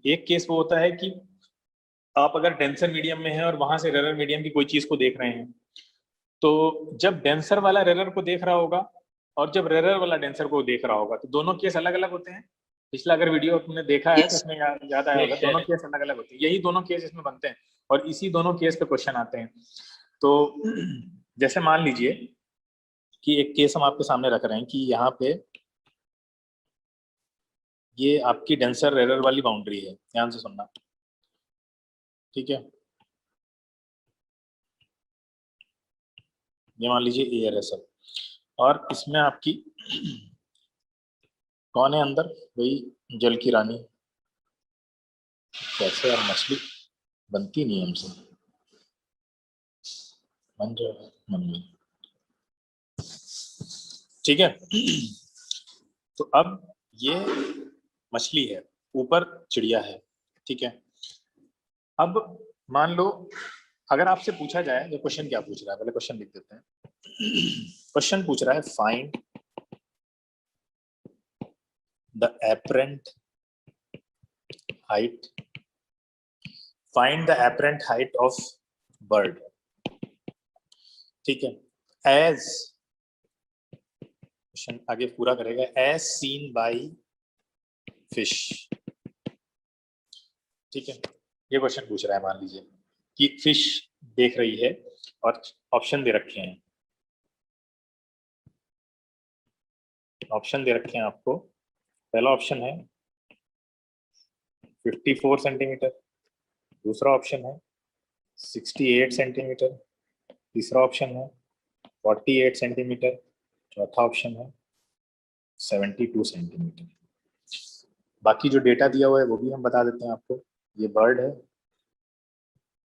एक केस वो होता है कि आप अगर डेंसर मीडियम में है और वहां से रेरर मीडियम की कोई चीज को देख रहे हैं, तो जब डेंसर वाला रेरर को देख रहा होगा और जब रेरर वाला डेंसर को देख रहा होगा, तो दोनों केस अलग अलग होते हैं। पिछला अगर वीडियो तुमने देखा है तो Yes. उसमें याद आया होगा, दोनों केस अलग अलग होते हैं। यही दोनों केस इसमें बनते हैं और इसी दोनों केस पे क्वेश्चन आते हैं। तो जैसे मान लीजिए कि एक केस हम आपके सामने रख रहे हैं कि यहाँ पे ये आपकी डेंसर रेरर वाली बाउंड्री है, ध्यान से सुनना, ठीक है। ये मान लीजिए एयर है सब, और इसमें आपकी कौन है अंदर, वही जल की रानी। कैसे यार मछली बनती नहीं हमसे, बन जाए मन में, ठीक है। तो अब ये मछली है, ऊपर चिड़िया है, ठीक है। अब मान लो अगर आपसे पूछा जाए, ये क्वेश्चन क्या पूछ रहा है, पहले क्वेश्चन लिख देते हैं। क्वेश्चन पूछ रहा है find the apparent height, find the apparent height of bird, ठीक है, as क्वेश्चन आगे पूरा करेगा, as seen by fish, ठीक है। ये क्वेश्चन पूछ रहा है, मान लीजिए कि फिश देख रही है और ऑप्शन दे रखे हैं, ऑप्शन दे रखे हैं आपको। पहला ऑप्शन है 54 सेंटीमीटर, दूसरा ऑप्शन है 68 सेंटीमीटर, तीसरा ऑप्शन है 48 सेंटीमीटर, चौथा ऑप्शन है 72 सेंटीमीटर। बाकी जो डेटा दिया हुआ है वो भी हम बता देते हैं आपको। ये बर्ड है,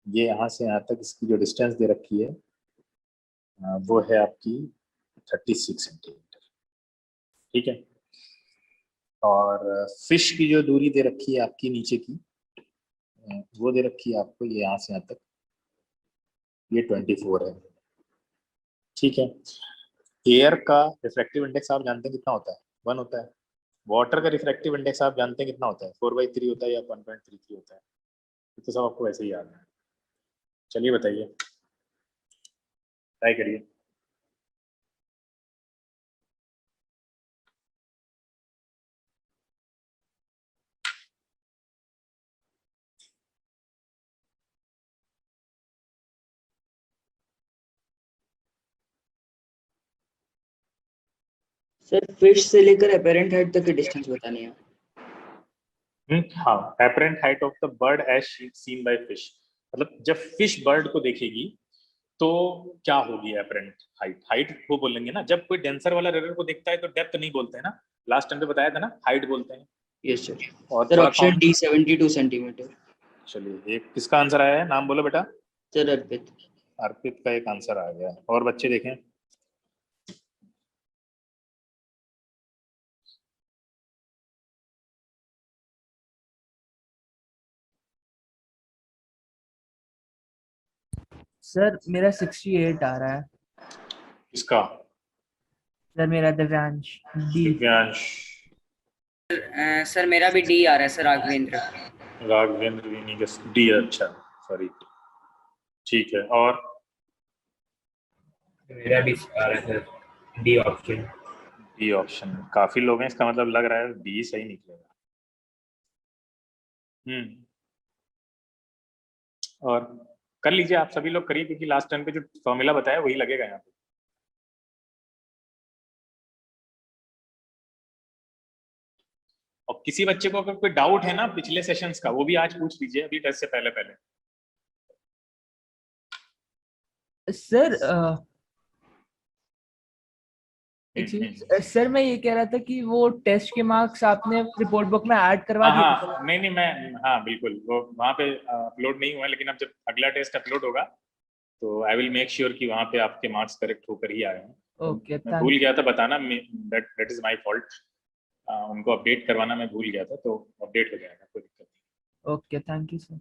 ये यहाँ से यहाँ तक इसकी जो डिस्टेंस दे रखी है वो है आपकी 36 सेंटीमीटर, ठीक है। और फिश की जो दूरी दे रखी है आपकी नीचे की, वो दे रखी है आपको ये यहाँ से यहाँ तक, ये 24 है, ठीक है। एयर का रिफ्रैक्टिव इंडेक्स आप जानते हैं कितना होता है, 1 होता है। वाटर का रिफ्रैक्टिव इंडेक्स आप जानते हैं कितना होता है, 4/3 होता है या 1.33 होता है, तो सब आपको ऐसे ही याद है। चलिए बताइए, ट्राई करिए। सर फिश से लेकर अपेरेंट हाइट तक की डिस्टेंस बतानी है। हाँ, apparent height of the bird as seen by fish, मतलब जब फिश बर्ड को देखेगी तो क्या होगी apparent height, हाइट वो बोलेंगे ना। जब कोई डेंसर वाला रेडर को देखता है तो डेप्थ नहीं बोलते हैं ना, लास्ट टाइम पे बताया था ना, हाइट बोलते हैं। Yes sir. और सर थोड़ा ऑप्शन डी 72 सेंटीमीटर। चलिए, एक किसका आंसर आया है, नाम बोलो बेटा। सर अर्पित। अर्पित का एक आंसर आ गया, और बच्चे देखें। सर मेरा 68 आ रहा है। किसका? सर मेरा दिव्यांश डी। दिव्यांश। सर मेरा भी डी आ रहा है सर, राघवेंद्र। राघवेंद्र भी नहीं, डी, अच्छा सॉरी, ठीक है। और मेरा भी आ रहा है sir, D option. D option, काफी लोग हैं, इसका मतलब लग रहा है डी सही निकलेगा। और कर लीजिए आप सभी लोग करिए, क्योंकि लास्ट टाइम पे जो फॉर्मूला बताया वही लगेगा यहाँ पे। और किसी बच्चे को अगर कोई डाउट है ना पिछले सेशंस का, वो भी आज पूछ लीजिए, अभी टेस्ट से पहले पहले। सर सर मैं ये कह रहा था कि वो टेस्ट के मार्क्स आपने रिपोर्ट बुक में ऐड करवा दिए? हाँ, नहीं मैं, हाँ बिल्कुल, वो वहाँ पे अपलोड नहीं हुआ, लेकिन अब जब अगला टेस्ट अपलोड होगा तो आई विल मेक श्योर कि वहाँ पे आपके मार्क्स करेक्ट होकर ही आए हैं। ओके, मैं भूल गया था बताना, दैट इज माय फॉल्ट, उनको अपडेट करवाना मैं भूल गया था, तो अपडेट हो जाएगा, कोई दिक्कत नहीं। Okay, thank you sir.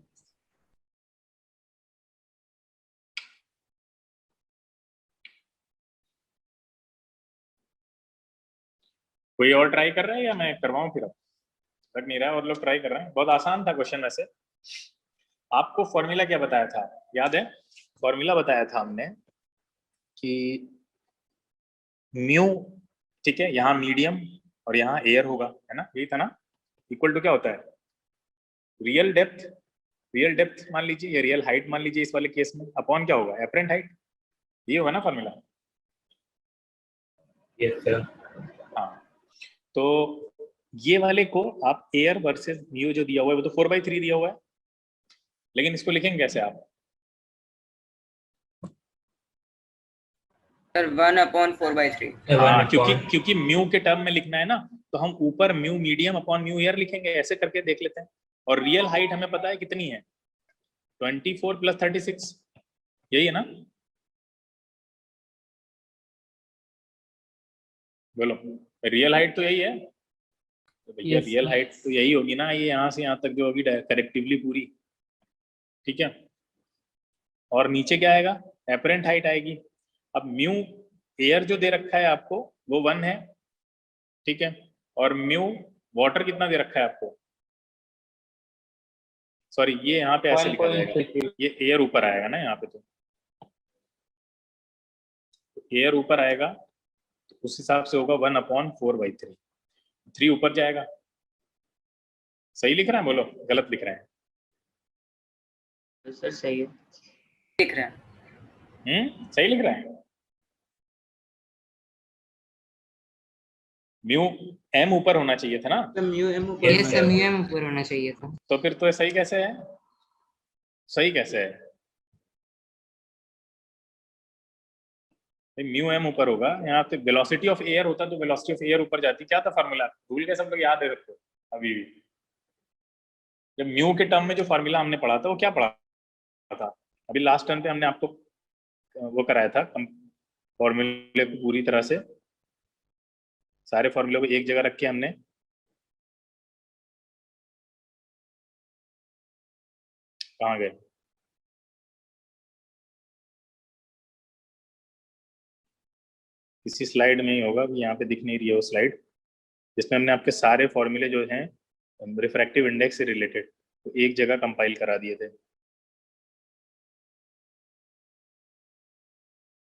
कोई और ट्राई कर रहा है या मैं करवाऊं फिर अब? लग नहीं रहा है और लोग ट्राई कर रहे हैं। बहुत आसान था क्वेश्चन वैसे। आपको फॉर्मूला क्या बताया था, याद है? फॉर्मूला बताया था हमने कि म्यू, ठीक है, यहाँ मीडियम और यहाँ एयर होगा, है ना, यही था ना, इक्वल टू क्या होता है, रियल डेप्थ, रियल डेप्थ मान लीजिए या रियल हाइट मान लीजिए इस वाले केस में, अपॉन क्या होगा, एपरेंट हाइट, ये होगा ना फॉर्मूला। Yes, sir. हाँ, तो ये वाले को आप एयर वर्सेस म्यू जो दिया हुआ है वो तो 4/3 दिया हुआ है, लेकिन इसको लिखेंगे कैसे आप? सर 1/4/3। हाँ, क्योंकि म्यू के टर्म में लिखना है ना, तो हम ऊपर mu medium upon mu air लिखेंगे, ऐसे करके देख लेते हैं। और रियल हाइट हमें पता है कितनी है, 24 + 36, यही है ना? बोलो, रियल हाइट तो यही है, तो भैया Yes, रियल sir. हाइट तो यही होगी ना, ये यहाँ से यहाँ तक जो होगी करेक्टिवली पूरी, ठीक है। और नीचे क्या आएगा, एपरेंट हाइट आएगी। अब म्यू एयर जो दे रखा है आपको वो 1 है, ठीक है, और म्यू वाटर कितना दे रखा है आपको, सॉरी ये यहाँ पे ऐसे लिखा जाएगा, ये एयर ऊपर आएगा ना यहाँ पे, तो एयर ऊपर आएगा तो उस हिसाब से होगा 1/4/3, 3 ऊपर जाएगा। सही लिख रहे हैं, बोलो गलत लिख रहे हैं? सर सही है। लिख रहे हैं। सही लिख रहे हैं। म्यू एम ऊपर होना चाहिए था ना, म्यू एम Yes, sir. ऊपर होना चाहिए था। तो फिर तो सही कैसे है, सही कैसे है? म्यू एम ऊपर होगा, यहाँ पे वेलोसिटी ऑफ एयर होता तो वेलोसिटी ऑफ एयर ऊपर जाती, क्या था फार्मूला, भूल गए सब लोग, याद है रखो अभी भी? जब म्यू के टर्म में जो फार्मूला हमने पढ़ा था वो क्या पढ़ा था, अभी लास्ट टर्म पे हमने आपको वो कराया था फॉर्मूले को पूरी तरह से, सारे फॉर्मूले को एक जगह रख के हमने, कहाँ गए, इसी स्लाइड में ही होगा, यहाँ पे दिख नहीं रही है वो स्लाइड, जिसमें हमने आपके सारे फॉर्मूले जो हैं रिफ्रैक्टिव इंडेक्स से रिलेटेड तो एक जगह कंपाइल करा दिए थे।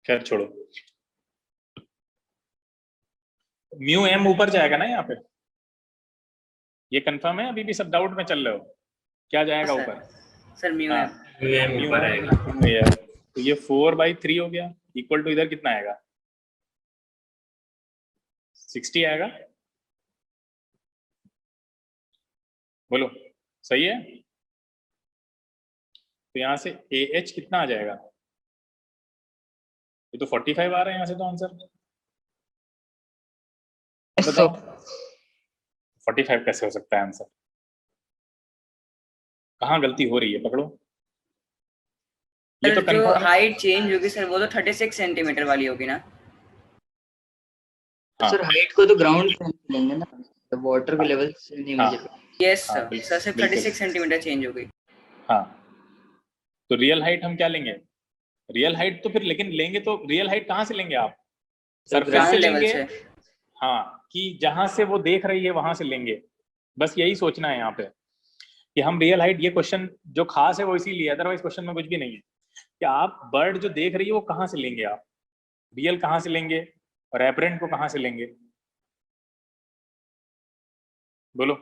खैर छोड़ो, म्यू एम ऊपर जाएगा ना यहाँ पे, ये कंफर्म है? अभी भी सब डाउट में चल रहे हो, क्या जाएगा सर, ऊपर? सर म्यू हाँ, एम। म्यू ऊपर आएगा। तो ये 4/3 हो गया, इक्वल टू इधर कितना आएगा, 60 आएगा, बोलो सही है? तो यहाँ से AH कितना आ जाएगा, ये तो 45 आ रहा है यहाँ से तो आंसर, बताओ 45 कैसे हो सकता है आंसर, कहाँ गलती हो रही है, पकड़ो। ये तो जो कंफर्म, हाइट चेंज होगी सर वो तो 36 सेंटीमीटर वाली होगी ना? हाँ, सर हाइट को तो ग्राउंड से लेंगे ना, तो वाटर के लेवल से नहीं हाँ, मेजर। यस हाँ, सर, बिल्कुल, सर सिर्फ बिल्कुल। 36 सेंटीमीटर चेंज हो गई। हाँ, तो रियल हाइट हम क्या लेंगे, रियल हाइट तो फिर लेकिन लेंगे तो रियल हाइट कहाँ से लेंगे आप, सरफेस से ग्राउंड लेवल लेंगे, से। हाँ, कि जहां से वो देख रही है वहां से लेंगे, बस यही सोचना है यहाँ पे कि हम रियल हाइट, ये क्वेश्चन जो खास है वो इसीलिए, अदरवाइज क्वेश्चन में कुछ भी नहीं है कि आप बर्ड जो देख रही है वो कहाँ से लेंगे, आप रियल कहाँ से लेंगे और एपरेंट को कहाँ से लेंगे, बोलो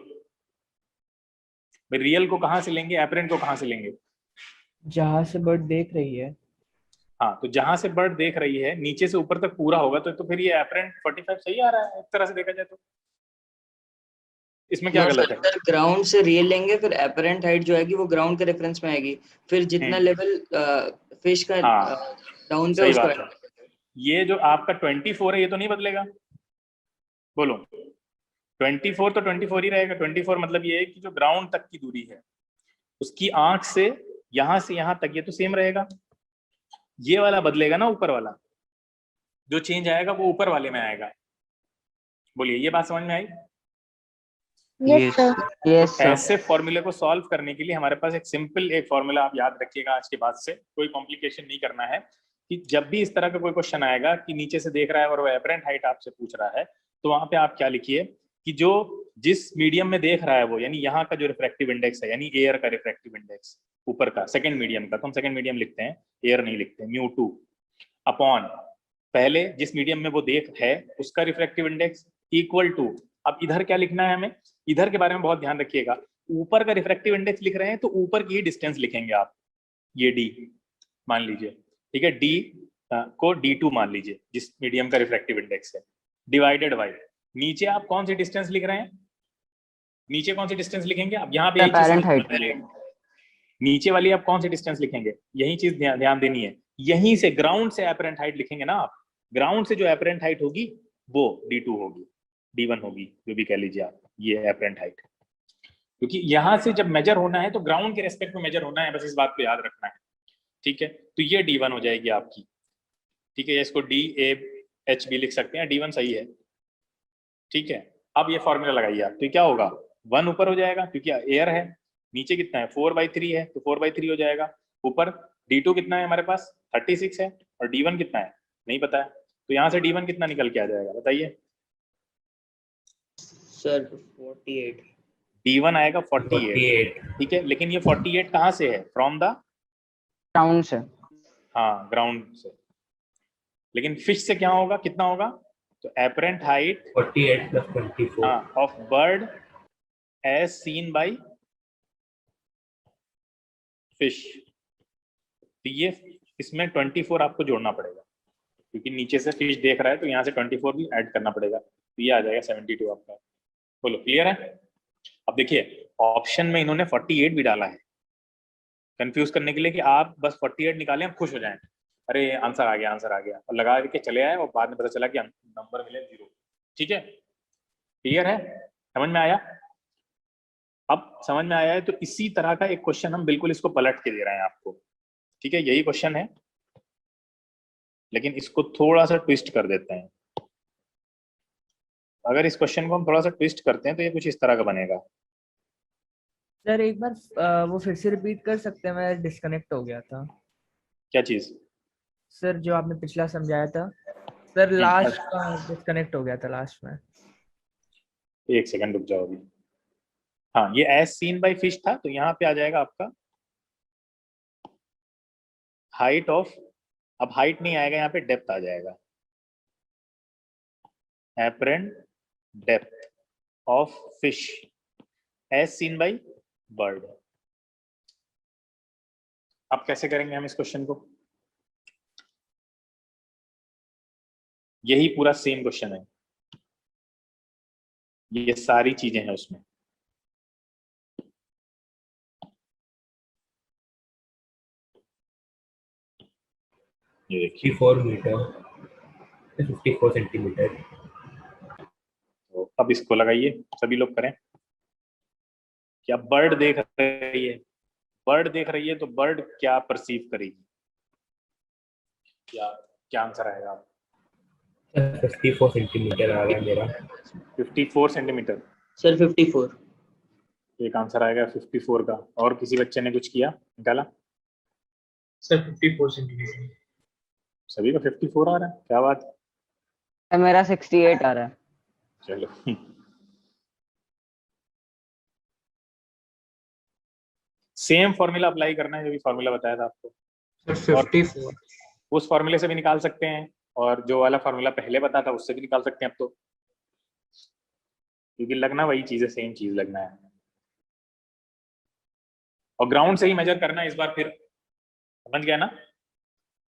भाई, रियल को कहाँ से लेंगे, एपरेंट को कहाँ से लेंगे? जहां से बर्ड देख रही है। हाँ, तो जहां से बर्ड देख रही है नीचे से ऊपर तक पूरा होगा, तो फिर ये एपरेंट 45 सही आ रहा है एक तरह से देखा जाए तो, इसमें क्या गलत है? सर ग्राउंड से रियल लेंगे, फिर एपरेंट हाइट जो आएगी वो ग्राउंड के रेफरेंस में आएगी, फिर जितना लेवल फिश का हाँ, डाउन पे सही उसको बात है। ये जो आपका 24 है ये तो नहीं बदलेगा, बोलो 24 तो 24 ही रहेगा। 24 मतलब ये है कि जो ग्राउंड तक की दूरी है उसकी आंख से यहाँ तक ये तो सेम रहेगा, ये वाला बदलेगा ना, ऊपर वाला जो चेंज आएगा वो ऊपर वाले में आएगा। बोलिए, ये बात समझ में आई? यस ऐसे फॉर्मूले को सॉल्व करने के लिए हमारे पास एक सिंपल एक फॉर्मूला आप याद रखिएगा आज के बाद से, कोई कॉम्प्लिकेशन नहीं करना है, कि जब भी इस तरह का कोई क्वेश्चन आएगा कि नीचे से देख रहा है और वो एपरेंट हाइट आपसे पूछ रहा है, तो वहां पे आप क्या लिखिए कि जो जिस मीडियम में देख रहा है वो, यानी यहाँ का जो रिफ्रैक्टिव इंडेक्स है, यानी एयर का रिफ्रैक्टिव इंडेक्स ऊपर का सेकंड मीडियम का, तो हम सेकंड मीडियम लिखते हैं, एयर नहीं लिखते, μ2 अपॉन पहले जिस मीडियम में वो देख है उसका रिफ्रैक्टिव इंडेक्स इक्वल टू, अब इधर क्या लिखना है हमें, इधर के बारे में बहुत ध्यान रखिएगा, ऊपर का रिफ्रैक्टिव इंडेक्स लिख रहे हैं तो ऊपर की ही डिस्टेंस लिखेंगे आप, ये d मान लीजिए, ठीक है, d को d2 मान लीजिए जिस मीडियम का रिफ्रैक्टिव इंडेक्स है, डिवाइडेड बाय नीचे आप कौन सी डिस्टेंस लिख रहे हैं, नीचे कौन सी डिस्टेंस लिखेंगे आप, यहाँ पे apparent height। नीचे वाली आप कौन सी डिस्टेंस लिखेंगे, यही चीज ध्यान देनी है, यहीं से ग्राउंड से एपरेंट हाइट लिखेंगे ना आप, ग्राउंड से जो एपरेंट हाइट होगी वो d2 होगी, d1 होगी, जो भी कह लीजिए आप, ये एपरेंट हाइट, क्योंकि यहाँ से जब मेजर होना है तो ग्राउंड के रेस्पेक्ट में मेजर होना है, बस इस बात को याद रखना है, ठीक है। तो ये d1 हो जाएगी आपकी, ठीक है, इसको DAH भी लिख सकते हैं, d1 सही है, ठीक है। अब ये फॉर्मूला लगाइए आप, तो ये क्या होगा, 1 ऊपर हो जाएगा क्योंकि एयर है, नीचे कितना है 4/3 है, तो 4/3 हो जाएगा, ऊपर d2 कितना है हमारे पास 36 है, और d1 कितना है नहीं पता है, तो यहाँ से d1 कितना निकल के आ जाएगा बताइए सर 48, d1 आएगा 48, ठीक है, लेकिन ये 48 कहाँ से है, फ्रॉम द ग्राउंड से, हाँ ग्राउंड से, लेकिन फिश से क्या होगा, कितना होगा, तो एपरेंट हाइट 48 plus 24. हाँ of bird as seen by fish, तो ये इसमें 24 आपको जोड़ना पड़ेगा क्योंकि नीचे से फिश देख रहा है, तो यहाँ से 24 भी ऐड करना पड़ेगा, तो ये आ जाएगा 72 आपका। बोलो क्लियर है। अब देखिए ऑप्शन में इन्होंने 48 भी डाला है कंफ्यूज करने के लिए कि आप बस 48 निकालें आप खुश हो जाएं, अरे आंसर आ गया, आंसर आ गया, और लगा के चले आए और बाद में पता चला कि नंबर मिले 0। ठीक है, क्लियर है, समझ में आया। अब समझ में आया है तो इसी तरह का एक क्वेश्चन हम बिल्कुल इसको पलट के दे रहे हैं आपको। ठीक है, यही क्वेश्चन है लेकिन इसको थोड़ा सा ट्विस्ट कर देते हैं। अगर इस क्वेश्चन को हम थोड़ा सा ट्विस्ट करते हैं तो ये कुछ इस तरह का बनेगा। सर एक बार वो फिर से रिपीट कर सकते हैं, मैं डिस्कनेक्ट हो गया था। क्या चीज सर जो आपने पिछला समझाया था सर, लास्ट का डिस्कनेक्ट हो गया था लास्ट में। एक सेकंड रुक जाओ अभी। हाँ, ये एज सीन बाय फिश था, तो यहाँ पे आ जाएगा आपका हाइट ऑफ, अब हाइट नहीं आएगा यहाँ पे, डेप्थ आ जाएगा, apparent depth of fish as seen by bird. अब कैसे करेंगे हम इस क्वेश्चन को, यही पूरा सेम क्वेश्चन है, ये सारी चीजें हैं उसमें। ये देखिए 54 मीटर 54 सेंटीमीटर। तो अब इसको लगाइए, सभी लोग करें। क्या बर्ड देख रही है, बर्ड देख रही है तो बर्ड क्या परसीव करेगी, क्या क्या आंसर आएगा। 54 सेंटीमीटर आ रहा है मेरा। 54 सेंटीमीटर सर 54। एक आंसर आएगा 54 का। और किसी बच्चे ने कुछ किया, निकाला। Sir 54 centimetre. सभी का 54 आ रहा है, क्या बात है। मेरा 68 आ रहा है। चलो सेम फॉर्मूला अप्लाई करना है जो भी फॉर्मूला बताया था आपको। सर 54 उस फॉर्मूले से भी निकाल सकते हैं और जो वाला फॉर्मूला पहले बता था उससे भी निकाल सकते हैं अब तो, क्योंकि लगना वही चीज है, सेम चीज लगना है। और ग्राउंड से ही मेजर करना है इस बार, फिर समझ गया ना।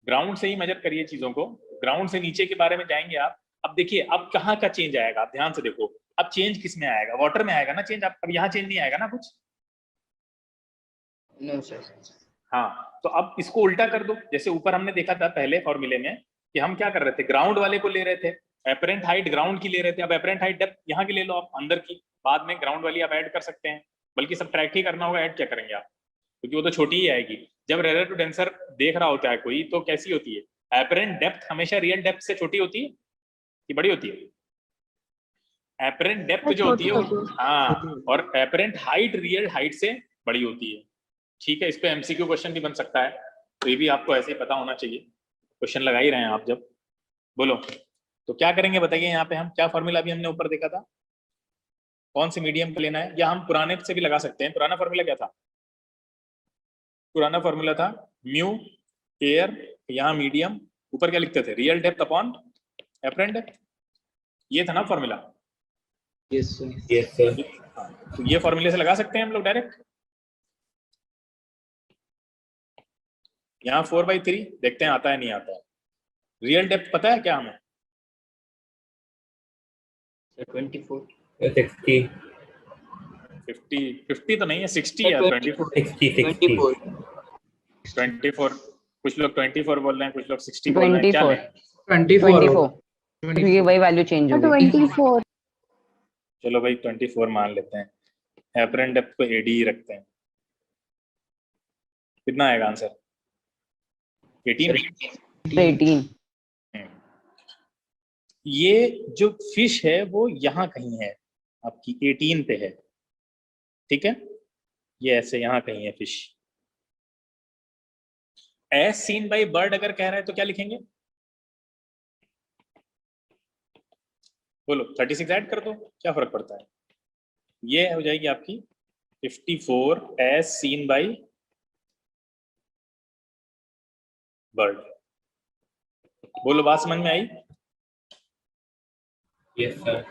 ग्राउंड से ही मेजर करिए चीजों को, ग्राउंड से नीचे के बारे में जाएंगे आप। अब देखिए अब कहाँ का चेंज आएगा, आप ध्यान से देखो। अब चेंज किस में आएगा, वाटर में आएगा ना चेंज। अब यहाँ चेंज नहीं आएगा ना कुछ। No sir. हाँ, तो अब इसको उल्टा कर दो। जैसे ऊपर हमने देखा था पहले फॉर्मूले में कि हम क्या कर रहे थे, ग्राउंड वाले को ले रहे थे, एपरेंट हाइट ग्राउंड की ले रहे थे। अब एपरेंट हाइट डेप्थ यहाँ की ले लो आप, अंदर की, बाद में ग्राउंड वाली आप ऐड कर सकते हैं। बल्कि सब ट्रैक ही करना होगा, ऐड क्या करेंगे आप, क्योंकि वो तो छोटी ही आएगी। जब रेयर टू डेंसर देख रहा होता है कोई, तो कैसी होती है, एपरेंट डेप्थ हमेशा रियल डेप्थ से छोटी होती है कि बड़ी होती है। एपरेंट डेप्थ जो होती है वो, हाँ, और एपरेंट हाइट रियल हाइट से बड़ी होती है। ठीक है, इस पे एमसीक्यू क्वेश्चन भी बन सकता है, तो ये भी आपको ऐसे ही पता होना चाहिए। क्वेश्चन लगा ही रहे हैं आप जब। बोलो तो क्या करेंगे बताइए। यहाँ पे हम क्या फॉर्मूला अभी हमने ऊपर देखा था, कौन से मीडियम का लेना है, या हम पुराने से भी लगा सकते हैं। पुराना फॉर्मूला क्या था? पुराना फॉर्मूला था म्यू एयर, यहाँ मीडियम, ऊपर क्या लिखते थे? Real depth upon apparent depth, ये था ना formula. Yes sir. Yes sir. तो ये फॉर्मूले से लगा सकते हैं हम लोग डायरेक्ट। यहाँ 4/3 देखते हैं आता है नहीं आता है। रियल डेप्थ पता है क्या हमें? 24 60 50 तो नहीं है, 60 है। 24 कुछ लोग 24 बोल रहे हैं, कुछ लोग 60 बोल रहे हैं, क्या लें? 24 क्योंकि वही वैल्यू चेंज होगी। 24 चलो भाई 24 मान लेते हैं। एपरेंट डेप्थ को AD ही रखते हैं। कितना आएगा आंसर? 18। ये जो फिश है वो यहाँ कहीं है, आपकी 18 पे है, ठीक है। ये ऐसे यहाँ कहीं है fish. As seen by bird अगर कह रहे हैं तो क्या लिखेंगे? बोलो 36 ऐड कर दो, क्या फर्क पड़ता है? ये हो जाएगी आपकी 54 एज सीन बाय बर्ड। बोलो बात समझ में आई? Yes sir.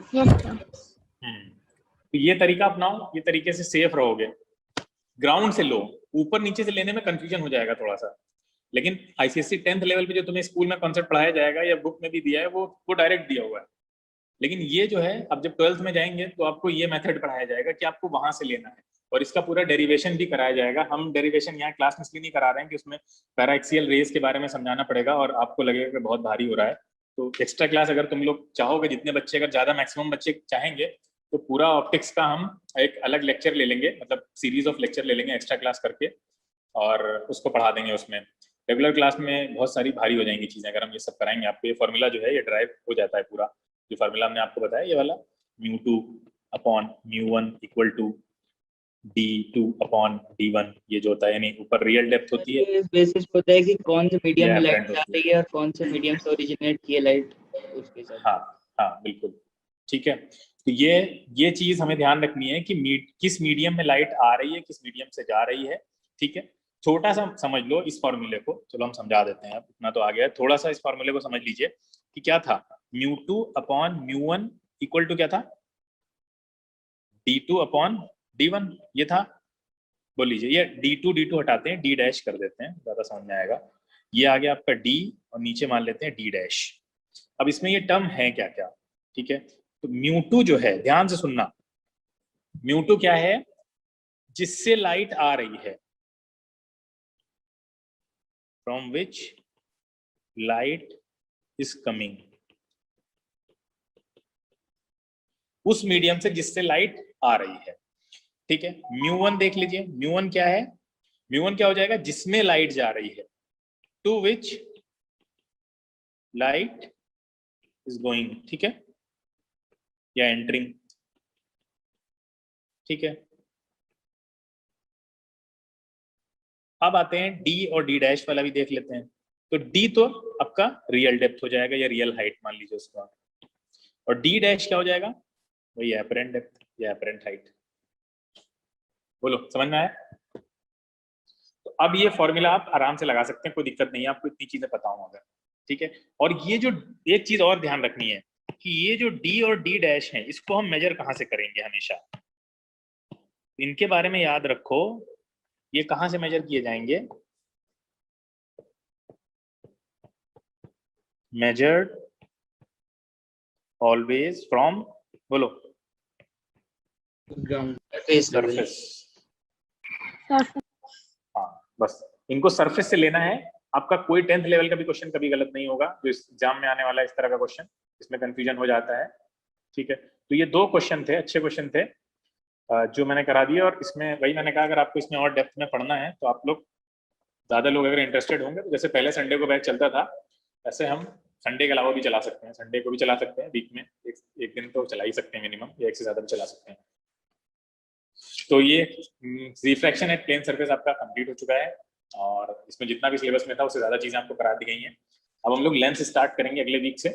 तो ये तरीका अपनाओ, ये तरीके से सेफ रहोगे। ग्राउंड से लो, ऊपर नीचे से लेने में कंफ्यूजन हो जाएगा थोड़ा सा, लेकिन ICSE 10th लेवल पे जो तुम्हें स्कूल में कॉन्सेप्ट पढ़ाया जाएगा या बुक में भी दिया है वो डायरेक्ट दिया हुआ है। लेकिन ये जो है अब जब 12th में जाएंगे तो आपको ये मेथड पढ़ाया जाएगा कि आपको वहां से लेना है, और इसका पूरा डेरिवेशन भी कराया जाएगा। हम डेरिवेशन यहाँ क्लास में इसलिए नहीं करा रहे हैं कि उसमें पैराएक्सियल रेस के बारे में समझाना पड़ेगा और आपको लगेगा कि बहुत भारी हो रहा है। तो एक्स्ट्रा क्लास अगर तुम लोग चाहोगे, जितने बच्चे, अगर ज्यादा मैक्सिमम बच्चे चाहेंगे, तो पूरा ऑप्टिक्स का हम एक अलग लेक्चर ले लेंगे, मतलब सीरीज ऑफ लेक्चर ले लेंगे एक्स्ट्रा क्लास करके, और उसको पढ़ा देंगे उसमें। रेगुलर क्लास में बहुत सारी भारी हो जाएंगी चीजें अगर हम ये सब कराएंगे। आपको ये फॉर्मूला जो है ये ड्राइव हो जाता है पूरा, जो फार्मूला हमने आपको बताया ये वाला, μ2 upon μ1 equal to d2 upon d1, ये जो होता है, यानी ऊपर रियल डेप्थ होती है। इस बेसिस पे होता है कि कौन से मीडियम में Yeah, लाइट जा रही है और कौन से मीडियम से ओरिजिनेट की है लाइट, उसके साथ। हाँ बिल्कुल ठीक है। तो ये चीज हमें ध्यान रखनी है कि किस मीडियम में लाइट आ रही है, किस मीडियम से जा रही है, ठीक है। छोटा सा समझ लो इस फॉर्मूले को, चलो हम समझा देते हैं, अब इतना तो आ गया। थोड़ा सा इस फॉर्मूले को समझ लीजिए कि क्या था। μ2 अपॉन μ1 इक्वल टू क्या था? d2 अपॉन d1, ये था। बोल लीजिए, ये d2 हटाते हैं, d डैश कर देते हैं, ज्यादा समझ में आएगा। ये आ गया आपका d और नीचे मान लेते हैं d डैश। अब इसमें ये टर्म है क्या क्या, ठीक है। तो μ2 जो है, ध्यान से सुनना, μ2 क्या है? जिससे लाइट आ रही है, from which light is coming, उस मीडियम से जिससे लाइट आ रही है, ठीक है। μ1 देख लीजिए, μ1 क्या है? μ1 क्या हो जाएगा? जिसमें लाइट जा रही है, to which light is going, ठीक है, या एंटरिंग, ठीक है। अब आते हैं डी और डी डैश वाला भी देख लेते हैं। तो डी तो आपका रियल डेप्थ हो जाएगा या रियल हाइट मान लीजिए उसको, और डी डैश क्या हो जाएगा? वही एपरेंट डेप्थ या एपरेंट हाइट। बोलो समझ में आया? तो अब ये फॉर्मूला आप आराम से लगा सकते हैं, कोई दिक्कत नहीं है, आपको इतनी चीजें पता हो अगर, ठीक है। और ये जो एक चीज और ध्यान रखनी है कि ये जो डी और डी डैश है, इसको हम मेजर कहाँ से करेंगे हमेशा, इनके बारे में याद रखो। ये कहां से मेजर किए जाएंगे? मेजर्ड ऑलवेज फ्रॉम, बोलो, ग्राउंड सरफेस। हाँ बस इनको सरफेस से लेना है। आपका कोई 10th लेवल का भी क्वेश्चन कभी गलत नहीं होगा जो इस एग्जाम में आने वाला है, इस तरह का क्वेश्चन, इसमें कंफ्यूजन हो जाता है, ठीक है। तो ये 2 क्वेश्चन थे, अच्छे क्वेश्चन थे जो मैंने करा दिए। और इसमें वही मैंने कहा, अगर आपको इसमें और डेप्थ में पढ़ना है तो आप लोग, ज़्यादा लोग अगर इंटरेस्टेड होंगे, तो जैसे पहले संडे को बैच चलता था, ऐसे हम संडे के अलावा भी चला सकते हैं, संडे को भी चला सकते हैं, वीक में एक दिन तो चला ही सकते हैं मिनिमम, या एक से ज़्यादा भी चला सकते हैं। तो ये रिफ्रैक्शन एट प्लेन सरफेस आपका कंप्लीट हो चुका है, और इसमें जितना भी सिलेबस में था उससे ज़्यादा चीज़ें आपको करा दी गई हैं। अब हम लोग लेंस स्टार्ट करेंगे अगले वीक से।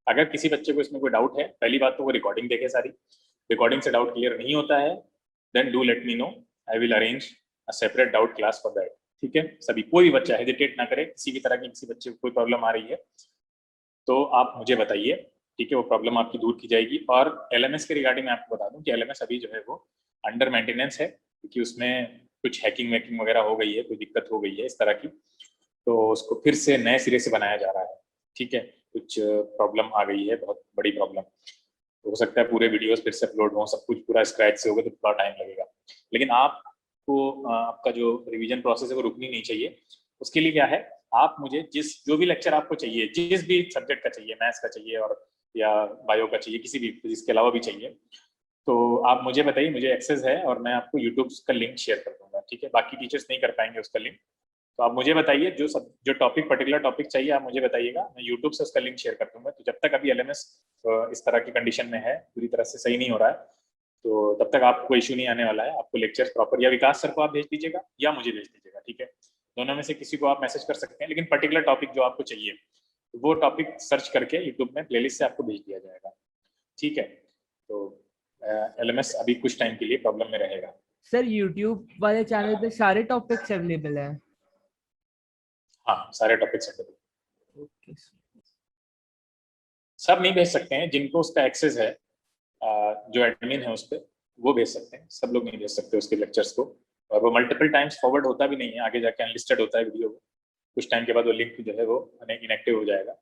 अगर किसी बच्चे को इसमें कोई डाउट है, पहली बात तो वो रिकॉर्डिंग देखे सारी, रिकॉर्डिंग से डाउट क्लियर नहीं होता है then do let me know, I will arrange a separate doubt class for that. ठीक है, सभी कोई भी बच्चा हेजिटेट ना करे, किसी भी तरह की किसी बच्चे को कोई प्रॉब्लम आ रही है तो आप मुझे बताइए, ठीक है, वो प्रॉब्लम आपकी दूर की जाएगी। और एलएमएस के रिगार्डिंग मैं आपको बता दूं कि एलएमएस अभी जो है वो अंडर मेंटेनेंस है, क्योंकि उसमें कुछ हैकिंग वैकिंग वगैरह हो गई है, कोई दिक्कत हो गई है इस तरह की, तो उसको फिर से नए सिरे से बनाया जा रहा है। ठीक है, कुछ प्रॉब्लम आ गई है, बहुत बड़ी प्रॉब्लम, तो हो सकता है पूरे वीडियोस फिर से अपलोड हो, सब कुछ पूरा स्क्रैच से होगा तो थोड़ा टाइम लगेगा। लेकिन आपको आपका जो रिवीजन प्रोसेस है वो रुकनी नहीं चाहिए। उसके लिए क्या है, आप मुझे जो भी लेक्चर आपको चाहिए, जिस भी सब्जेक्ट का चाहिए, मैथ्स का चाहिए और या बायो का चाहिए, किसी भी जिसके अलावा भी चाहिए, तो आप मुझे बताइए, मुझे एक्सेस है और मैं आपको यूट्यूब का लिंक शेयर कर दूंगा। ठीक है, बाकी टीचर्स नहीं कर पाएंगे उसका लिंक, तो आप मुझे बताइए जो टॉपिक पर्टिकुलर टॉपिक चाहिए आप मुझे बताइएगा, मैं यूट्यूब से उसका लिंक शेयर कर दूंगा। तो जब तक अभी एलएमएस इस तरह की कंडीशन में है, पूरी तरह से सही नहीं हो रहा है, तो तब तक आपको कोई इशू नहीं आने वाला है। आपको लेक्चर्स प्रॉपर या विकास सर को आप भेज दीजिएगा या मुझे भेज दीजिएगा। ठीक है, दोनों में से किसी को आप मैसेज कर सकते हैं, लेकिन पर्टिकुलर टॉपिक जो आपको चाहिए वो टॉपिक सर्च करके यूट्यूब में प्लेलिस्ट से आपको भेज दिया जाएगा। ठीक है, तो एलएमएस अभी कुछ टाइम के लिए प्रॉब्लम में रहेगा। सर यूट्यूब वाले चैनल पे सारे टॉपिक्स अवेलेबल हैं? हाँ, सारे टॉपिक्स अवेलेबल। ओके, सब नहीं भेज सकते हैं, जिनको उसका एक्सेस है, जो एडमिन है उस पर वो भेज सकते हैं, सब लोग नहीं भेज सकते उसके लेक्चर्स को, और वो मल्टीपल टाइम्स फॉरवर्ड होता भी नहीं है, आगे जाके अनलिस्टेड होता है वीडियो। कुछ टाइम के बाद वो लिंक जो है वो इनएक्टिव हो जाएगा,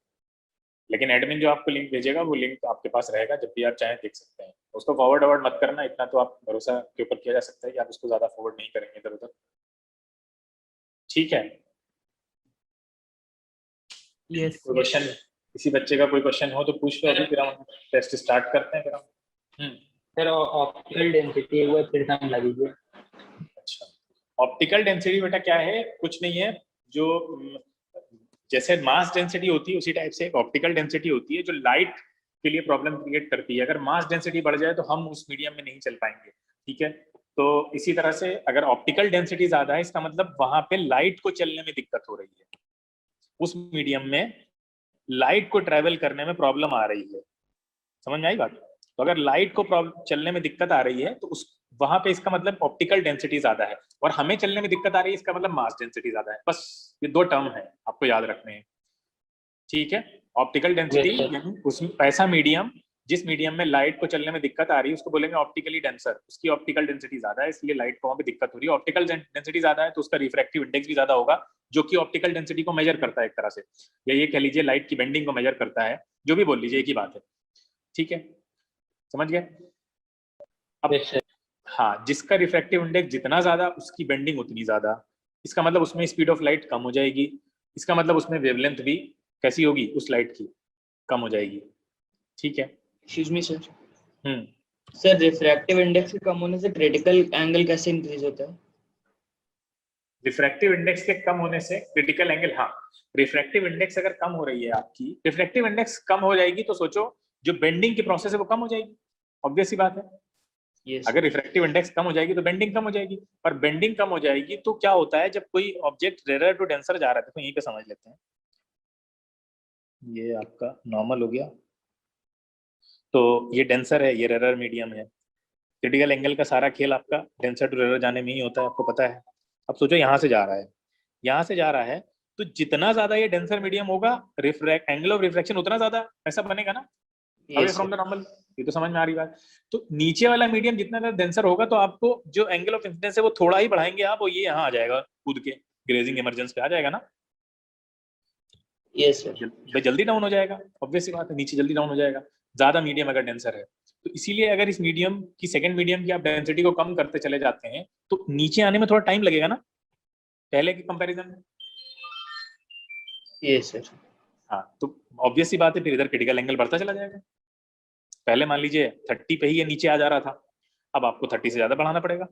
लेकिन एडमिन जो आपको लिंक भेजेगा वो लिंक आपके पास रहेगा, जब भी आप चाहें देख सकते हैं। उसको फॉरवर्ड मत करना, इतना तो आप भरोसा के ऊपर किया जा सकता है कि आप उसको ज्यादा फॉरवर्ड नहीं करेंगे इधर उधर। ठीक है, यस। कोई क्वेश्चन, किसी बच्चे का कोई क्वेश्चन हो तो पूछ लो अभी, फिर हम टेस्ट स्टार्ट करते हैं। फिर हम सर ऑप्टिकल डेंसिटी वो फिर से लगा दीजिए। अच्छा, ऑप्टिकल डेंसिटी बेटा क्या है, कुछ नहीं है, जो जैसे मास डेंसिटी होती है उसी टाइप से एक ऑप्टिकल डेंसिटी होती है जो लाइट के लिए प्रॉब्लम क्रिएट करती है। अगर मास डेंसिटी बढ़ जाए तो हम उस मीडियम में नहीं चल पाएंगे। ठीक है, तो इसी तरह से अगर ऑप्टिकल डेंसिटी ज्यादा है, इसका मतलब वहां पे लाइट को चलने में दिक्कत हो रही है, उस मीडियम में लाइट को ट्रेवल करने में प्रॉब्लम आ रही है। समझ में आई बात? तो अगर लाइट को चलने में दिक्कत आ रही है तो उस वहां पे इसका मतलब ऑप्टिकल डेंसिटी ज्यादा है, और हमें चलने में दिक्कत आ रही है इसका मतलब मास डेंसिटी ज्यादा है। बस ये दो टर्म है, आपको याद रखने हैं। ठीक है, ऑप्टिकल डेंसिटी यानी उसमें ऐसा मीडियम जिस मीडियम में लाइट को चलने में दिक्कत आ रही है उसको बोलेंगे ऑप्टिकली डेंसर, उसकी ऑप्टिकल डेंसिटी ज्यादा है, इसलिए लाइट को वहां पे दिक्कत हो रही है। ऑप्टिकल डेंसिटी ज्यादा है तो उसका रिफ्रैक्टिव इंडेक्स भी ज्यादा होगा, जो कि ऑप्टिकल डेंसिटी को मेजर करता है एक तरह से, या ये कह लीजिए लाइट की बेंडिंग को मेजर करता है, जो भी बोल लीजिए एक ही बात है। ठीक है, समझ गए? अब हाँ, जिसका रिफ्रैक्टिव इंडेक्स जितना ज्यादा उसकी बेंडिंग उतनी ज्यादा, इसका मतलब उसमें स्पीड ऑफ लाइट कम हो जाएगी, इसका मतलब उसमें वेवलेंथ भी कैसी होगी, उस लाइट की कम हो जाएगी। ठीक है, excuse me sir. Sir refractive index के कम होने से क्रिटिकल एंगल कैसे इंक्रीज होता है? रिफ्रैक्टिव इंडेक्स के कम होने से क्रिटिकल एंगल, हाँ, रिफ्रैक्टिव इंडेक्स अगर कम हो रही है आपकी, रिफ्रैक्टिव इंडेक्स कम हो जाएगी तो सोचो जो बेंडिंग की प्रोसेस है वो कम हो जाएगी, ऑब्वियस सी बात है। yes. अगर रिफ्रैक्टिव इंडेक्स कम हो जाएगी तो बेंडिंग कम हो जाएगी, और बेंडिंग कम हो जाएगी तो क्या होता है, जब कोई ऑब्जेक्ट रेयर टू डेंसर जा रहा है, तो यहीं पे समझ लेते हैं, ये आपका नॉर्मल हो गया, तो ये डेंसर है, ये रेयर मीडियम है। क्रिटिकल एंगल का सारा खेल आपका डेंसर टू रेयर जाने में ही होता है, आपको पता है। अब सोचो यहाँ से जा रहा है, यहाँ से जा रहा है, तो जितना ज्यादा ये डेंसर मीडियम होगा, एंगल ऑफ रिफ्रैक्शन उतना ज्यादा ऐसा बनेगा ना, अवे फ्रॉम द नॉर्मल। ये तो समझ में आ रही बात। तो नीचे वाला मीडियम जितना ज्यादा डेंसर होगा तो आपको जो एंगल ऑफ इंसिडेंस है वो थोड़ा ही बढ़ाएंगे आप, वो ये यहाँ आ जाएगा, कूद के ग्रेजिंग इमरजेंस पे आ जाएगा ना। यस सर, जल्दी डाउन हो जाएगा, ऑब्वियस सी बात है, नीचे जल्दी डाउन हो जाएगा ज्यादा मीडियम अगर डेंसर है। तो इसीलिए अगर इस मीडियम की सेकंड मीडियम की आप डेंसिटी को कम करते चले जाते हैं तो नीचे आने में थोड़ा टाइम लगेगा ना पहले के कंपैरिजन में। Yes sir. हाँ, तो ऑब्वियस सी बात है, फिर इधर क्रिटिकल एंगल बढ़ता चला जाएगा। पहले मान लीजिए 30 पे ही ये नीचे आ जा रहा था, अब आपको 30 से ज्यादा बढ़ाना पड़ेगा।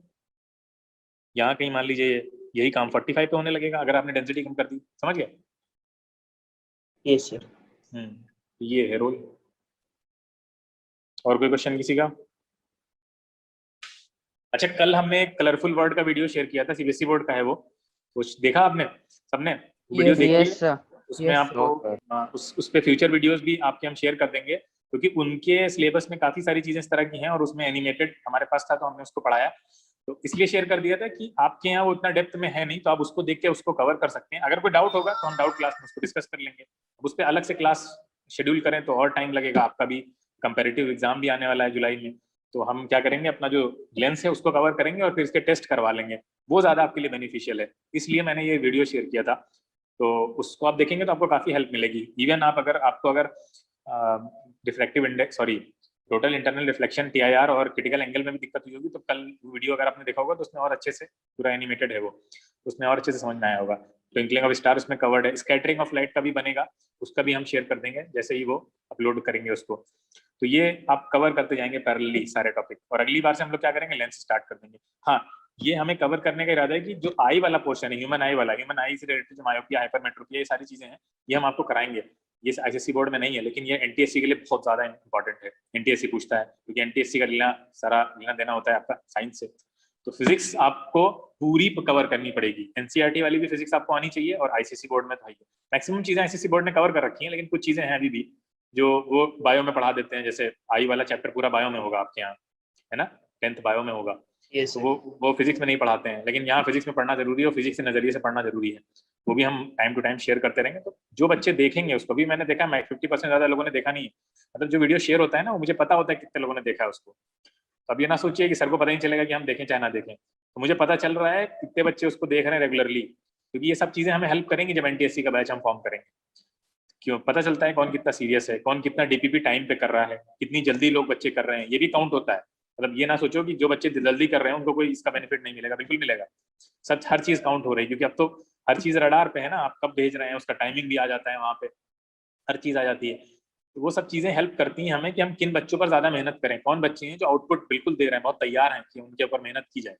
यहाँ कहीं मान लीजिए यही काम 45 पे होने लगेगा अगर आपने डेंसिटी कम कर दी। समझ गए? Yes sir. ये है रोल। और कोई क्वेश्चन किसी का? अच्छा, कल हमने एक कलरफुल वर्ड का वीडियो शेयर किया था, सीबीएसई बोर्ड का है वो, कुछ देखा आपने सबने? वीडियो देखी? उसमें आपको उस पे फ्यूचर वीडियोस भी आपके हम शेयर कर देंगे, क्योंकि उनके सिलेबस में काफी सारी चीजें इस तरह की हैं और उसमें एनिमेटेड हमारे पास था तो हमने उसको पढ़ाया, तो इसलिए शेयर कर दिया था कि आपके यहाँ वो इतना डेप्थ में है नहीं, तो आप उसको देख के उसको कवर कर सकते हैं। अगर कोई डाउट होगा तो हम डाउट क्लास में उसको डिस्कस कर लेंगे। उस पर अलग से क्लास शेड्यूल करें तो और टाइम लगेगा, आपका भी कंपेरेटिव एग्जाम भी आने वाला है जुलाई में, तो हम क्या करेंगे, अपना जो लेंस है उसको कवर करेंगे और फिर इसके टेस्ट करवा लेंगे, वो ज्यादा आपके लिए बेनिफिशियल है। इसलिए मैंने ये वीडियो शेयर किया था, तो उसको आप देखेंगे तो आपको काफी हेल्प मिलेगी। इवन आप अगर refractive index total internal reflection TIR और क्रिटिकल एंगल में भी दिक्कत हुई होगी, तो कल वीडियो अगर आपने देखा होगा तो उसमें और अच्छे से, पूरा एनिमेटेड है वो, उसमें और अच्छे से समझ में आया होगा। ट्विंकलिंग ऑफ स्टार उसमें कवर्ड है, स्कैटरिंग ऑफ लाइट का भी बनेगा, उसका भी हम शेयर कर देंगे जैसे ही वो अपलोड करेंगे उसको। तो ये आप कवर करते जाएंगे पैरेलली सारे टॉपिक, और अगली बार से हम लोग क्या करेंगे, लेंस स्टार्ट कर देंगे। हाँ, ये हमें कवर करने का इरादा है कि जो आई वाला पोर्शन है, ह्यूमन आई से रिलेटेड जो मायोपिया, हाइपरमेट्रोपिया, ये सारी चीजें हैं, ये हम आपको कराएंगे। ये ICSE बोर्ड में नहीं है, लेकिन ये NTSC के लिए बहुत ज्यादा इंपॉर्टेंट है। NTSC पूछता है, क्योंकि NTSC का सारा लेना देना होता है आपका साइंस से। तो फिजिक्स आपको पूरी कवर करनी पड़ेगी। NCERT वाली भी फिजिक्स आपको आनी चाहिए, और ICSE बोर्ड में तो है। मैक्सिमम चीजें ICSE बोर्ड ने कवर कर रखी हैं, लेकिन कुछ चीजें हैं अभी भी जो वो बायो में पढ़ा देते हैं। जैसे आई वाला चैप्टर पूरा बायो में होगा आपके यहाँ, है ना, 10th बायो में होगा। yes, तो वो फिजिक्स में नहीं पढ़ाते हैं, लेकिन यहाँ फिजिक्स में पढ़ना जरूरी है, और फिजिक्स के नजरिए से पढ़ना जरूरी है। वो भी हम टाइम टू टाइम शेयर करते रहेंगे, तो जो बच्चे देखेंगे उसको भी, मैंने देखा 50% ज्यादा लोगों ने देखा नहीं है। मतलब जो वीडियो शेयर होता है ना, वो मुझे पता होता है कितने लोगों ने देखा है उसको। तो अब ये ना सोचिए कि सर को पता नहीं चलेगा कि हम देखें चाहे ना देखें, तो मुझे पता चल रहा है कितने बच्चे उसको देख रहे हैं रेगुलरली, क्योंकि ये सब चीजें हमें हेल्प करेंगी जब NTSC का बैच हम फॉर्म करेंगे। क्यों, पता चलता है कौन कितना सीरियस है, कौन कितना DPP टाइम पे कर रहा है, कितनी जल्दी लोग बच्चे कर रहे हैं, ये भी काउंट होता है। मतलब ये ना सोचो कि जो बच्चे जल्दी कर रहे हैं उनको कोई इसका बेनिफिट नहीं मिलेगा, बिल्कुल मिलेगा। सच हर चीज काउंट हो रही है, क्योंकि अब तो हर चीज रडार पे है ना, आप कब भेज रहे हैं उसका टाइमिंग भी आ जाता है, वहां पे हर चीज आ जाती है। तो वो सब चीजें हेल्प करती हैं हमें कि हम किन बच्चों पर ज्यादा मेहनत करें, कौन बच्चे हैं जो आउटपुट बिल्कुल दे रहे हैं, बहुत तैयार हैं कि उनके ऊपर मेहनत की जाए।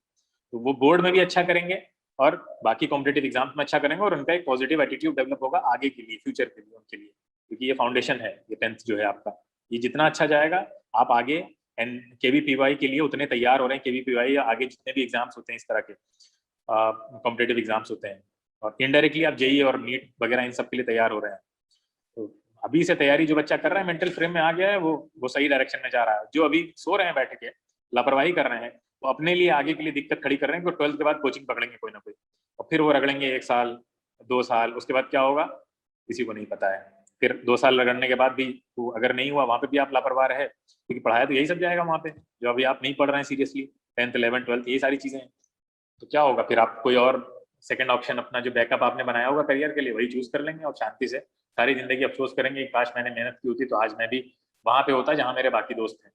तो वो बोर्ड में भी अच्छा करेंगे और बाकी कॉम्पिटेटिव एग्जाम्स में अच्छा करेंगे, और उनका एक पॉजिटिव एटीट्यूड डेवलप होगा आगे के लिए, फ्यूचर के लिए, उनके लिए। क्योंकि ये फाउंडेशन है, ये 10th जो है आपका, ये जितना अच्छा जाएगा आप आगे KVPY के लिए उतने तैयार हो रहे हैं। KVPY या आगे जितने भी एग्जाम्स होते हैं इस तरह के कॉम्पिटेटिव एग्जाम्स होते हैं, और इनडायरेक्टली आप JEE और NEET वगैरह इन सब के लिए तैयार हो रहे हैं। तो अभी से तैयारी जो बच्चा कर रहा है, मेंटल फ्रेम में आ गया है, वो सही डायरेक्शन में जा रहा है। जो अभी सो रहे हैं बैठ के, लापरवाही कर रहे हैं, वो अपने लिए आगे के लिए दिक्कत खड़ी कर रहे हैं, 12th के बाद कोचिंग पकड़ेंगे कोई ना कोई, और फिर वो रगड़ेंगे 1 साल 2 साल, उसके बाद क्या होगा किसी को नहीं पता है। फिर 2 साल रगड़ने के बाद भी वो अगर नहीं हुआ, वहाँ पे भी आप लापरवाह रहे, क्योंकि पढ़ाया तो यही सब जाएगा वहाँ पे, जो अभी आप नहीं पढ़ रहे हैं सीरियसली, 10th 11th 12th यही सारी चीजें हैं। तो क्या होगा फिर, आप कोई और सेकंड ऑप्शन अपना जो बैकअप आपने बनाया होगा करियर के लिए, वही चूज कर लेंगे, और शांति से सारी जिंदगी अफसोस करेंगे कि काश मैंने मेहनत की होती तो आज मैं भी वहां पे होता जहाँ मेरे बाकी दोस्त हैं।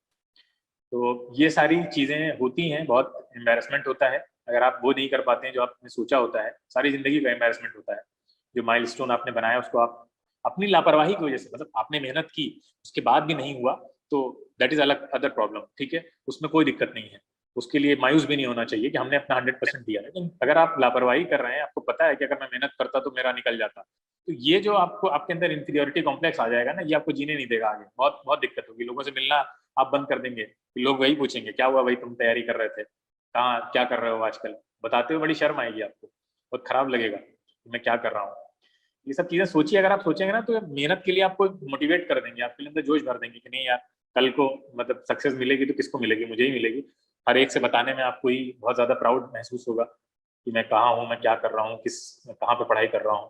तो ये सारी चीजें होती हैं, बहुत एम्बेरसमेंट होता है अगर आप वो नहीं कर पाते हैं जो आपने सोचा होता है। सारी जिंदगी का एम्बेरसमेंट होता है। जो माइलस्टोन आपने बनाया उसको आप अपनी लापरवाही की वजह से, मतलब आपने मेहनत की उसके बाद भी नहीं हुआ, तो दैट इज अलग अदर प्रॉब्लम, ठीक है, उसमें कोई दिक्कत नहीं है। उसके लिए मायूस भी नहीं होना चाहिए कि हमने अपना 100% दिया। लेकिन अगर आप लापरवाही कर रहे हैं, आपको पता है कि अगर मैं मेहनत करता तो मेरा निकल जाता, तो ये जो आपको आपके अंदर इंफीरियोरिटी कॉम्प्लेक्स आ जाएगा ना, ये आपको जीने नहीं देगा आगे। बहुत बहुत दिक्कत होगी, लोगों से मिलना आप बंद कर देंगे। लोग वही पूछेंगे क्या हुआ भाई, तुम तैयारी कर रहे थे, कहाँ क्या कर रहे हो आजकल, बताते हुए बड़ी शर्म आएगी आपको, बहुत खराब लगेगा कि मैं क्या कर रहा हूँ। ये सब चीजें सोचिए, अगर आप सोचेंगे ना तो मेहनत के लिए आपको मोटिवेट कर देंगे, आपके अंदर जोश भर देंगे कि नहीं यार कल को मतलब सक्सेस मिलेगी तो किसको मिलेगी, मुझे ही मिलेगी। हर एक से बताने में आपको ही बहुत ज्यादा प्राउड महसूस होगा कि मैं कहाँ हूँ, मैं क्या कर रहा हूँ, कहाँ पे पढ़ाई कर रहा हूँ।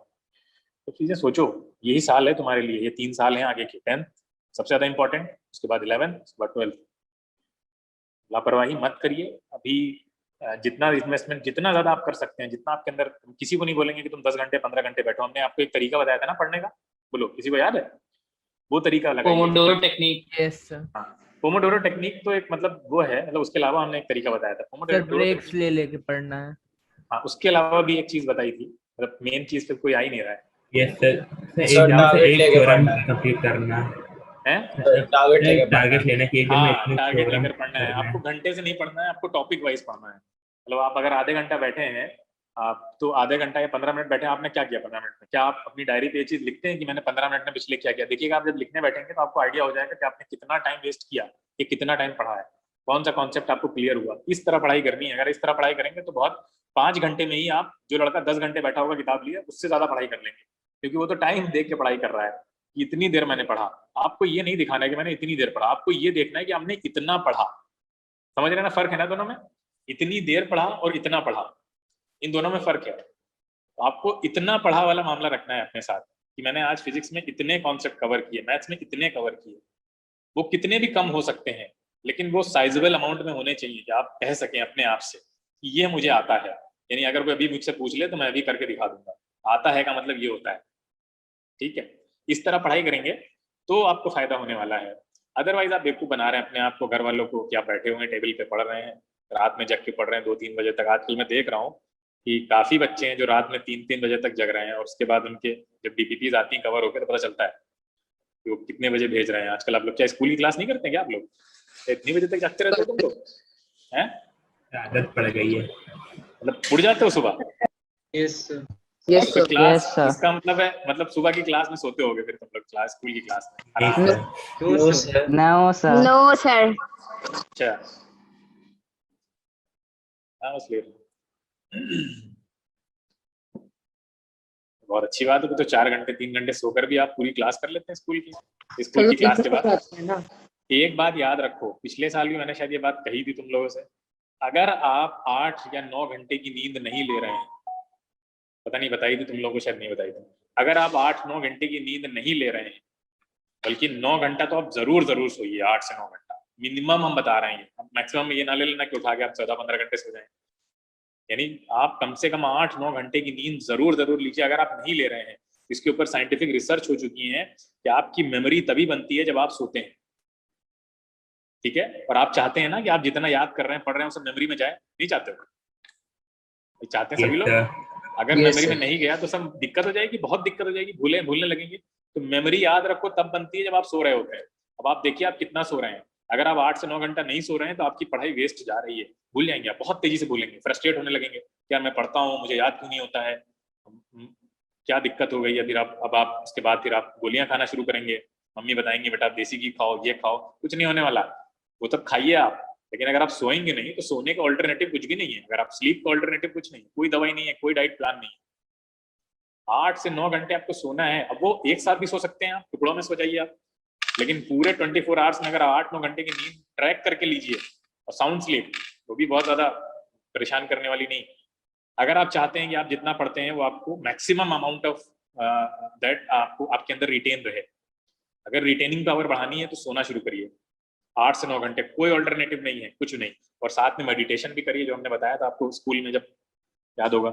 तो चीजें सोचो, यही साल है तुम्हारे लिए, ये 3 साल हैं आगे के। 10th सबसे ज्यादा इंपॉर्टेंट, उसके बाद 11th, उसके बाद 12th। लापरवाही मत करिए। अभी जितना इन्वेस्टमेंट जितना ज्यादा आप कर सकते हैं, जितना आपके अंदर, किसी को नहीं बोलेंगे कि तुम 10 घंटे 15 घंटे बैठो। हमने आपको एक तरीका बताया था ना पढ़ने का, बोलो किसी को याद है? वो तरीका लगा, Pomodoro technique. Yes sir. Pomodoro technique तो एक मतलब वो है, मतलब उसके अलावा हमने एक तरीका बताया था सर ब्रेक्स ले लेके पढ़ना है। हाँ, उसके अलावा भी एक चीज बताई थी, मतलब मेन चीज पे कोई आ ही नहीं रहा है। यस सर, एक थ्योरम कंप्लीट करना है, टारगेट लेना कि एक दिन में इतने टारगेट थ्योरम लेकर पढ़ना है। आपको घंटे से नहीं पढ़ना है, आपको टॉपिक वाइज पढ़ना है। मतलब आप अगर आधे घंटा बैठे हैं, आप तो आधे घंटा या 15 मिनट बैठे, आपने क्या किया 15 मिनट में? क्या आप अपनी डायरी पे ये चीज लिखते हैं कि मैंने 15 मिनट में पिछले क्या किया? देखिएगा, आप जब लिखने बैठेंगे तो आपको आइडिया हो जाएगा कि आपने कितना टाइम वेस्ट किया, कि कितना टाइम पढ़ा है, कौन सा कॉन्सेप्ट आपको क्लियर हुआ। इस तरह पढ़ाई करनी है। अगर इस तरह पढ़ाई करेंगे तो बहुत 5 घंटे में ही आप, जो लड़का 10 घंटे बैठा होगा किताब लिए, उससे ज्यादा पढ़ाई कर लेंगे, क्योंकि वो तो टाइम देख के पढ़ाई कर रहा है। कि इतनी देर मैंने पढ़ा। आपको ये नहीं दिखाना है कि मैंने इतनी देर पढ़ा, आपको ये देखना है कि हमने इतना पढ़ा। समझ रहे ना, फर्क है ना दोनों में, इतनी देर पढ़ा और इतना पढ़ा, इन दोनों में फर्क है। तो आपको इतना पढ़ा वाला मामला रखना है अपने साथ कि मैंने आज फिजिक्स में इतने कॉन्सेप्ट कवर किए, मैथ्स में इतने कवर किए। वो कितने भी कम हो सकते हैं, लेकिन वो साइजेबल अमाउंट में होने चाहिए कि आप कह सकें अपने आप से कि ये मुझे आता है। यानी अगर कोई अभी मुझसे पूछ ले तो मैं अभी करके दिखा दूंगा। आता है का मतलब ये होता है, ठीक है। इस तरह पढ़ाई करेंगे तो आपको फायदा होने वाला है। अदरवाइज आप बेवकूफ बना रहे हैं अपने आप को, घर वालों को, कि आप बैठे हुए हैं टेबल पे पढ़ रहे हैं, रात में जग के पढ़ रहे हैं 2-3 बजे तक। आजकल मैं देख रहा हूँ कि काफी बच्चे हैं जो रात में 3-3 बजे तक जग रहे हैं, और उसके बाद उनके जब डीपीपीज आती हैं कवर होकर तो पता चलता है कि वो कितने बजे भेज रहे हैं। आजकल आप लोग क्या स्कूल की क्लास नहीं करते क्या? आप लोग इतनी बजे तक जागते रहते हो तुम लोग? हैं, आदत पड़ गई है। मतलब उड़ जाते हो सुबह? यस यस तो क्लास, सर। इसका मतलब है मतलब सुबह की क्लास में सोते होगे फिर तुम लोग, क्लास स्कूल की क्लास में आराम नहीं से। Sir. No sir. No sir. अच्छा, हाँ इसलिए बहुत अच्छी बात है। तो 4 घंटे 3 घंटे सोकर भी आप पूरी क्लास कर लेते हैं स्कूल की क्लास के बाद। एक बात याद रखो, पिछले साल भी मैंने शायद ये बात कही थी तुम लोगों से, अगर आप 8 या 9 घंटे की नींद नहीं ले रहे हैं, पता नहीं बताई थी तुम लोगों को, शायद नहीं बताई थी, अगर आप 8-9 घंटे की नींद नहीं ले रहे हैं, बल्कि 9 घंटा तो आप जरूर सोइए, 8 से 9 घंटा मिनिमम हम बता रहे हैं। मैक्सिमम ये ना ले लेना कि उठा के आप 14-15 घंटे सो जाएं। यानी आप कम से कम 8-9 घंटे की नींद जरूर लीजिए। अगर आप नहीं ले रहे हैं, इसके ऊपर साइंटिफिक रिसर्च हो चुकी है कि आपकी मेमोरी तभी बनती है जब आप सोते हैं, ठीक है। और आप चाहते हैं ना कि आप जितना याद कर रहे हैं, पढ़ रहे हैं, सब मेमोरी में जाए, नहीं चाहते हो? चाहते हैं सभी लोग। अगर मेमोरी में नहीं गया तो सब दिक्कत हो जाएगी, बहुत दिक्कत हो जाएगी, भूलने लगेंगे। तो मेमोरी याद रखो तब बनती है जब आप सो रहे होते हैं। अब आप देखिए आप कितना सो रहे हैं। अगर आप 8 से 9 घंटा नहीं सो रहे हैं तो आपकी पढ़ाई वेस्ट जा रही है, भूल जाएंगे आप, बहुत तेजी से भूलेंगे, फ्रस्ट्रेट होने लगेंगे, क्या मैं पढ़ता हूँ मुझे याद क्यों नहीं होता है, क्या दिक्कत हो गई है। फिर आप उसके बाद फिर आप गोलियां खाना शुरू करेंगे, मम्मी बताएंगे बेटा देसी घी खाओ, ये खाओ, कुछ नहीं होने वाला, वो तब खाइए आप। लेकिन अगर आप सोएंगे नहीं तो सोने का ऑल्टरनेटिव कुछ भी नहीं है। अगर आप स्लीप का ऑल्टरनेटिव कुछ नहीं, कोई दवाई नहीं है, कोई डाइट प्लान नहीं है। 8 से 9 घंटे आपको सोना है। अब वो एक साथ भी सो सकते हैं आप, टुकड़ों में सो जाइए आप, लेकिन पूरे 24 आवर्स में अगर 8-9 घंटे की नींद ट्रैक करके लीजिए, और साउंड स्लीप, वो भी बहुत ज्यादा परेशान करने वाली नहीं। अगर आप चाहते हैं कि आप जितना पढ़ते हैं वो आपको मैक्सिमम अमाउंट ऑफ दैट आपको आपके अंदर रिटेन रहे, अगर रिटेनिंग पावर बढ़ानी है तो सोना शुरू करिए 8 से 9 घंटे, कोई ऑल्टरनेटिव नहीं है, कुछ नहीं। और साथ में मेडिटेशन भी करिए, जो हमने बताया था आपको स्कूल में, जब याद होगा,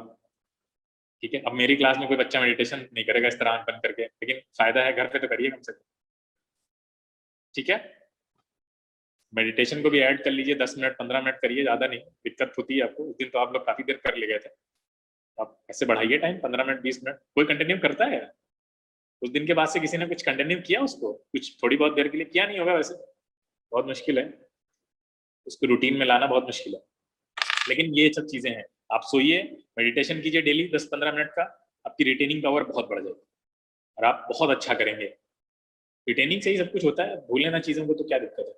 ठीक है। अब मेरी क्लास में कोई बच्चा मेडिटेशन नहीं करेगा इस तरह आंख बंद करके, लेकिन फायदा है, घर पे तो करिए कम से कम, ठीक है। मेडिटेशन को भी ऐड कर लीजिए, 10 मिनट 15 मिनट करिए, ज्यादा नहीं, दिक्कत होती है आपको। उस दिन तो आप लोग काफी देर कर ले गए थे, आप ऐसे बढ़ाइए टाइम, 15 मिनट 20 मिनट। कोई कंटिन्यू करता है उस दिन के बाद से? किसी ने कुछ कंटिन्यू किया उसको? कुछ थोड़ी बहुत देर के लिए किया नहीं होगा, वैसे बहुत मुश्किल है उसको रूटीन में लाना, बहुत मुश्किल है। लेकिन ये सब चीजें हैं, आप सोइए, मेडिटेशन कीजिए डेली 10-15 मिनट का, आपकी रिटेनिंग पावर बहुत बढ़ जाएगी और आप बहुत अच्छा करेंगे। रिटेनिंग से ही सब कुछ होता है, भूलने ना चीजों को तो क्या दिक्कत है।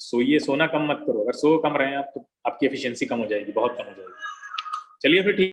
सोइए, सोना कम मत करो, अगर सो कम रहे हैं आप तो आपकी एफिशिएंसी कम हो जाएगी, बहुत कम हो जाएगी। चलिए फिर ठीक।